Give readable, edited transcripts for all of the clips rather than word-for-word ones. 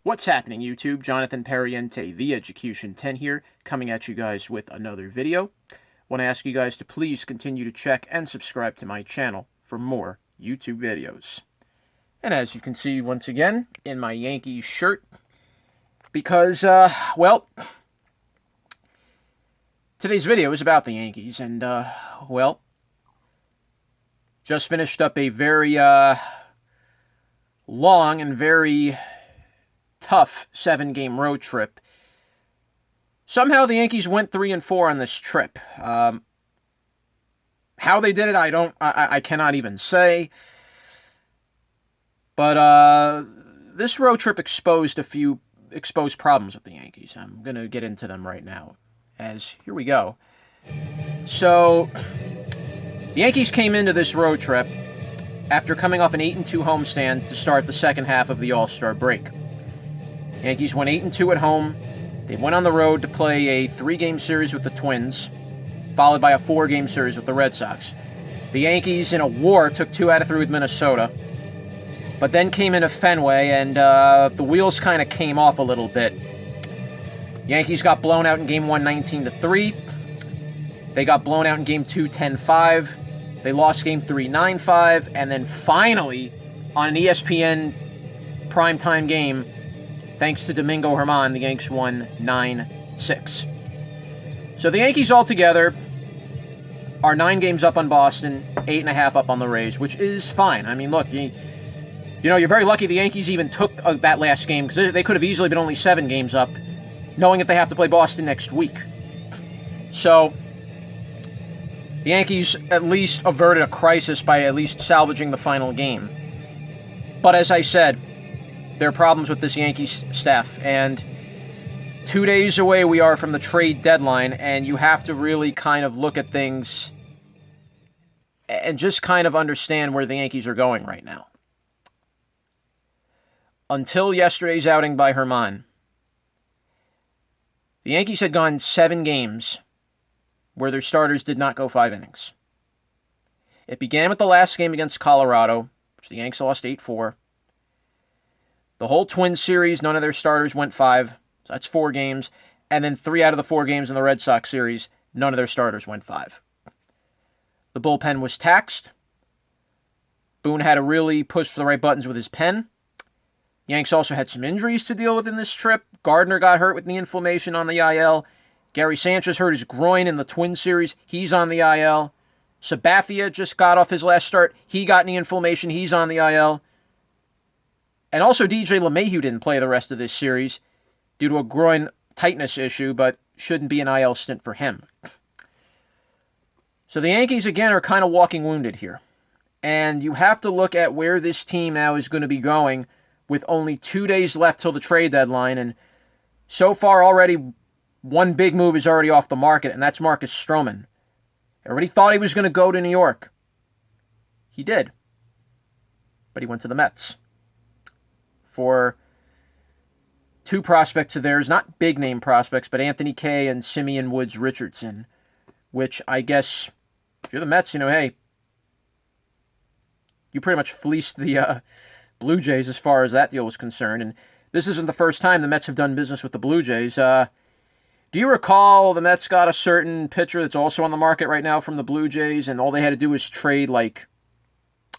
What's happening, YouTube? Jonathan Pariente, the Execution 10 here, coming at you guys with another video. Want to ask you guys to please continue to check and subscribe to my channel for more YouTube videos. And as you can see, once again, in my Yankees shirt, because, well, today's video is about the Yankees, and, well, just finished up a very, long and very tough 7-game road trip. Somehow the Yankees went 3-4 on this trip. How they did it, I cannot even say. But this road trip exposed problems with the Yankees. I'm gonna get into them right now. Here we go. So the Yankees came into this road trip after coming off an 8-2 homestand to start the second half of the All-Star break. Yankees went 8-2 at home. They went on the road to play a 3-game series with the Twins, followed by a 4-game series with the Red Sox. The Yankees, in a war, took 2 out of 3 with Minnesota, but then came into Fenway, and the wheels kind of came off a little bit. Yankees got blown out in Game 1, 19-3. They got blown out in Game 2, 10-5. They lost Game 3, 9-5. And then finally, on an ESPN primetime game, thanks to Domingo Germán, the Yanks won 9-6. So the Yankees altogether are 9 games up on Boston, 8.5 up on the Rays, which is fine. I mean, look, you know, you're very lucky the Yankees even took that last game, because they could have easily been only 7 games up, knowing that they have to play Boston next week. So the Yankees at least averted a crisis by at least salvaging the final game. But as I said, there are problems with this Yankees staff, and 2 days away we are from the trade deadline, and you have to really kind of look at things and just kind of understand where the Yankees are going right now. Until yesterday's outing by Germán, the Yankees had gone 7 games where their starters did not go 5 innings. It began with the last game against Colorado, which the Yanks lost 8-4. The whole Twins series, none of their starters went 5. So that's 4 games. And then 3 out of the 4 games in the Red Sox series, none of their starters went 5. The bullpen was taxed. Boone had to really push the right buttons with his pen. Yanks also had some injuries to deal with in this trip. Gardner got hurt with knee inflammation on the IL. Gary Sanchez hurt his groin in the Twins series. He's on the IL. Sabathia just got off his last start. He got knee inflammation. He's on the IL. And also DJ LeMahieu didn't play the rest of this series due to a groin tightness issue, but shouldn't be an IL stint for him. So the Yankees, again, are kind of walking wounded here. And you have to look at where this team now is going to be going with only 2 days left till the trade deadline. And so far already, one big move is already off the market, and that's Marcus Stroman. Everybody thought he was going to go to New York. He did. But he went to the Mets for 2 prospects of theirs, not big-name prospects, but Anthony Kay and Simeon Woods Richardson, which I guess, if you're the Mets, hey, you pretty much fleeced the Blue Jays as far as that deal was concerned. And this isn't the first time the Mets have done business with the Blue Jays. Do you recall the Mets got a certain pitcher that's also on the market right now from the Blue Jays, and all they had to do was trade, like,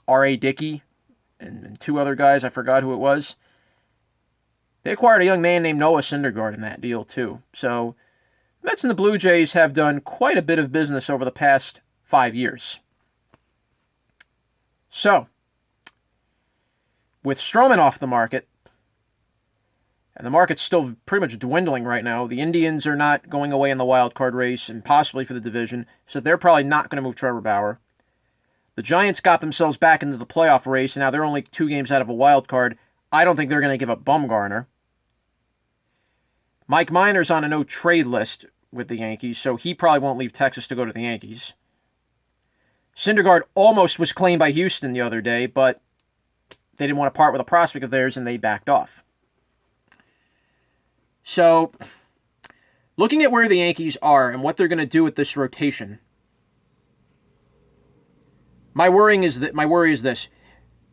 R.A. Dickey and 2 other guys, I forgot who it was. They acquired a young man named Noah Syndergaard in that deal, too. So, the Mets and the Blue Jays have done quite a bit of business over the past 5 years. So, with Stroman off the market, and the market's still pretty much dwindling right now, the Indians are not going away in the wild card race, and possibly for the division, so they're probably not going to move Trevor Bauer. The Giants got themselves back into the playoff race, and now they're only 2 games out of a wild card. I don't think they're going to give up Bumgarner. Mike Minor's on a no-trade list with the Yankees, so he probably won't leave Texas to go to the Yankees. Syndergaard almost was claimed by Houston the other day, but they didn't want to part with a prospect of theirs, and they backed off. So, looking at where the Yankees are and what they're going to do with this rotation, my worry is this.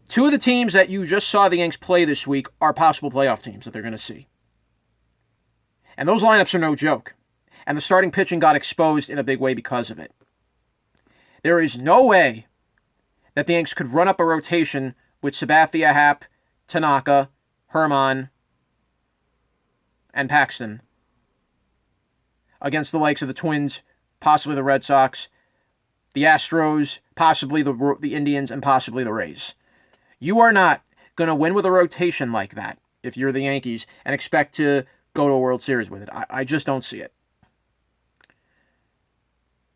Two of the teams that you just saw the Yanks play this week are possible playoff teams that they're going to see. And those lineups are no joke. And the starting pitching got exposed in a big way because of it. There is no way that the Yanks could run up a rotation with Sabathia, Happ, Tanaka, Herman, and Paxton against the likes of the Twins, possibly the Red Sox, the Astros, possibly the Indians, and possibly the Rays. You are not going to win with a rotation like that if you're the Yankees and expect to go to a World Series with it. I just don't see it.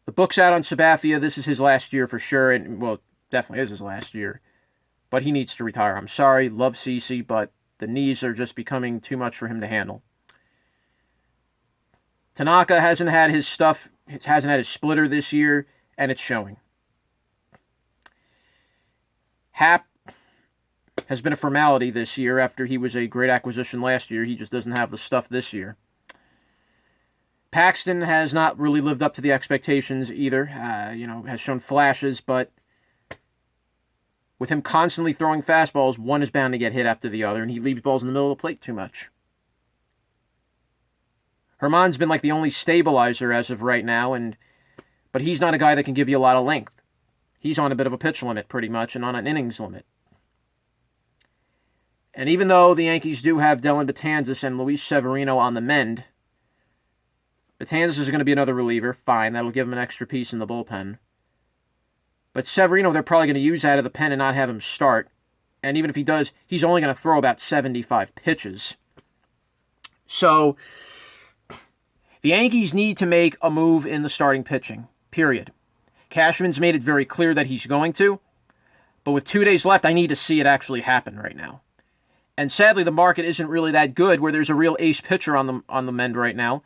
The book's out on Sabathia. This is his last year for sure, and well, definitely is his last year. But he needs to retire. I'm sorry, love CeCe, but the knees are just becoming too much for him to handle. Tanaka hasn't had his splitter this year, and it's showing. Happ has been a formality this year after he was a great acquisition last year. He just doesn't have the stuff this year. Paxton has not really lived up to the expectations either. Has shown flashes, but with him constantly throwing fastballs, one is bound to get hit after the other, and he leaves balls in the middle of the plate too much. Herman's been like the only stabilizer as of right now, but he's not a guy that can give you a lot of length. He's on a bit of a pitch limit pretty much and on an innings limit. And even though the Yankees do have Dellin Betances and Luis Severino on the mend, Betances is going to be another reliever. Fine, that'll give him an extra piece in the bullpen. But Severino, they're probably going to use out of the pen and not have him start. And even if he does, he's only going to throw about 75 pitches. So the Yankees need to make a move in the starting pitching, period. Cashman's made it very clear that he's going to. But with 2 days left, I need to see it actually happen right now. And sadly, the market isn't really that good where there's a real ace pitcher on the mend right now.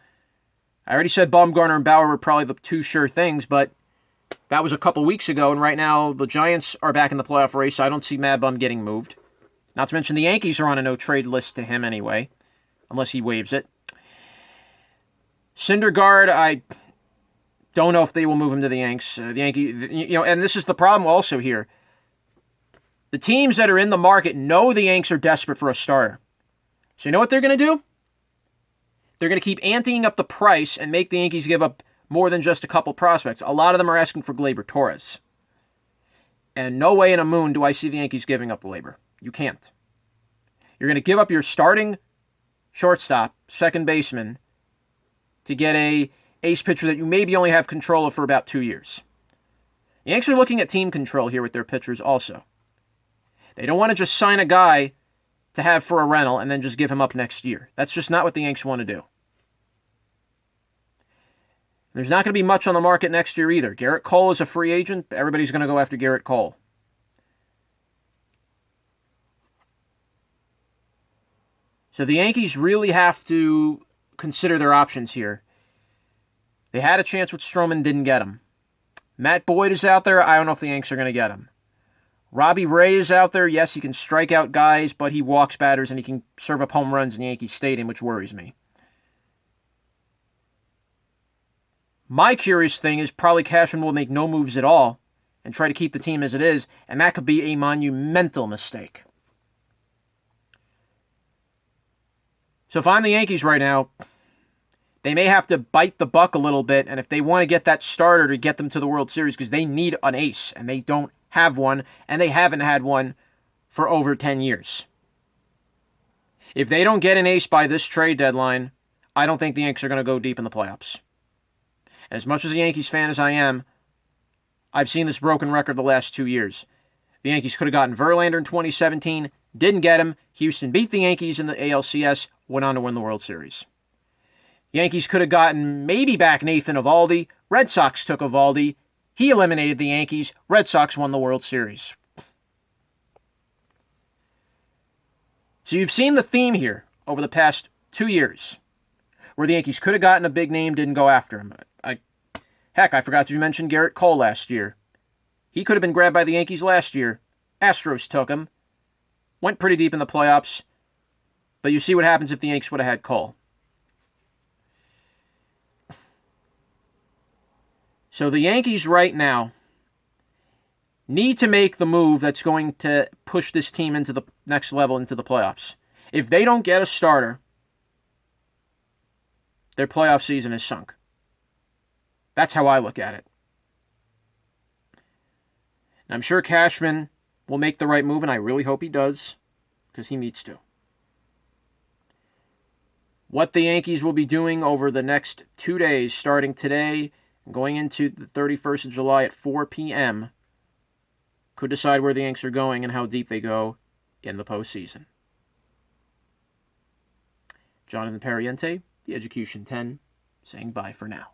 I already said Bumgarner and Bauer were probably the two sure things, but that was a couple weeks ago, and right now the Giants are back in the playoff race, so I don't see Mad Bum getting moved. Not to mention the Yankees are on a no-trade list to him anyway, unless he waives it. Syndergaard, I don't know if they will move him to the Yanks. The Yankees, and this is the problem also here. The teams that are in the market know the Yanks are desperate for a starter. So you know what they're going to do? They're going to keep anteing up the price and make the Yankees give up more than just a couple prospects. A lot of them are asking for Gleyber Torres. And no way in a moon do I see the Yankees giving up Gleyber. You can't. You're going to give up your starting shortstop, second baseman, to get a ace pitcher that you maybe only have control of for about 2 years. The Yanks are looking at team control here with their pitchers also. They don't want to just sign a guy to have for a rental and then just give him up next year. That's just not what the Yanks want to do. There's not going to be much on the market next year either. Garrett Cole is a free agent. Everybody's going to go after Garrett Cole. So the Yankees really have to consider their options here. They had a chance with Stroman, didn't get him. Matt Boyd is out there. I don't know if the Yanks are going to get him. Robbie Ray is out there. Yes, he can strike out guys, but he walks batters and he can serve up home runs in Yankee Stadium, which worries me. My curious thing is probably Cashman will make no moves at all and try to keep the team as it is, and that could be a monumental mistake. So if I'm the Yankees right now, they may have to bite the buck a little bit, and if they want to get that starter to get them to the World Series, because they need an ace, and they don't have one, and they haven't had one for over 10 years. If they don't get an ace by this trade deadline, I don't think the Yankees are going to go deep in the playoffs. As much as a Yankees fan as I am, I've seen this broken record the last 2 years. The Yankees could have gotten Verlander in 2017, didn't get him. Houston beat the Yankees in the ALCS, went on to win the World Series. Yankees could have gotten maybe back Nathan Eovaldi. Red Sox took Eovaldi. He eliminated the Yankees. Red Sox won the World Series. So you've seen the theme here over the past 2 years, where the Yankees could have gotten a big name, didn't go after him. I forgot to mention Garrett Cole last year. He could have been grabbed by the Yankees last year. Astros took him. Went pretty deep in the playoffs. But you see what happens if the Yankees would have had Cole. So the Yankees right now, need to make the move that's going to push this team into the next level, into the playoffs. If they don't get a starter, their playoff season is sunk. That's how I look at it. And I'm sure Cashman will make the right move, and I really hope he does, because he needs to. What the Yankees will be doing over the next 2 days, starting today and going into the 31st of July at 4 p.m., could decide where the Yanks are going and how deep they go in the postseason. Jonathan Pariente, The Education 10, saying bye for now.